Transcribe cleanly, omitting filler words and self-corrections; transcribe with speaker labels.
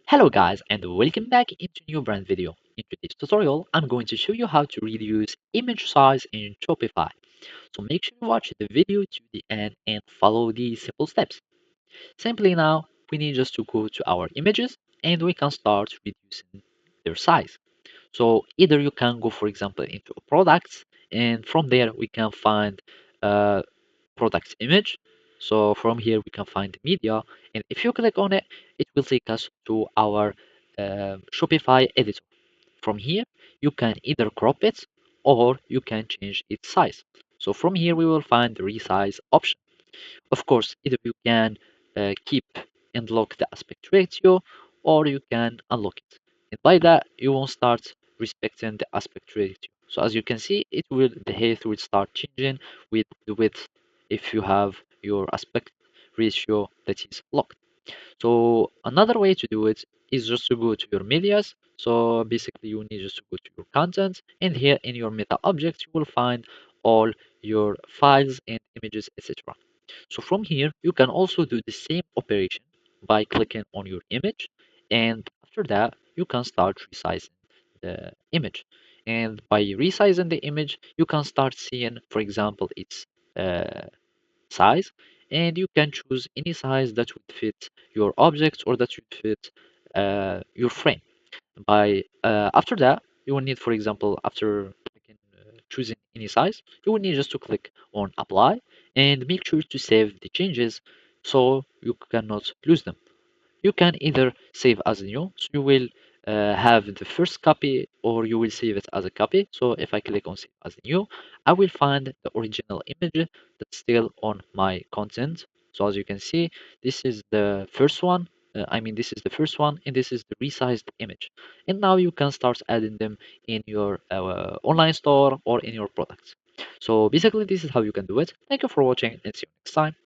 Speaker 1: Hello guys and welcome back into new brand video. In today's tutorial, I'm going to show you how to reduce image size in Shopify. So make sure you watch the video to the end and follow these simple steps. Simply now, we need just to go to our images and we can start reducing their size. So either you can go, for example, into products and from there we can find uh, product image. So from here we can find media, and if you click on it, it will take us to our Shopify editor. From here, you can either crop it or you can change its size. So from here we will find the resize option. Of course, either you can keep and lock the aspect ratio or you can unlock it. And by that, you won't start respecting the aspect ratio. So as you can see, the height will start changing with the width if you have your aspect ratio that is locked. So another way to do it is just to go to your medias. So basically you need just to go to your content and here in your meta objects, you will find all your files and images, etc. So from here, you can also do the same operation by clicking on your image. And after that, you can start resizing the image. And by resizing the image, you can start seeing, for example, its uh, size. And you can choose any size that would fit your objects or that would fit your frame. By after that, you will need, for example, after choosing any size, you will need just to click on apply and make sure to save the changes so you cannot lose them. You can either save as new, so you will have the first copy, or you will save it as a copy. So if I click on save as new, I will find the original image that's still on my content. So as you can see, this is the first one. This is the first one, and this is the resized image. And now you can start adding them in your online store or in your products. So basically, this is how you can do it. Thank you for watching, and see you next time.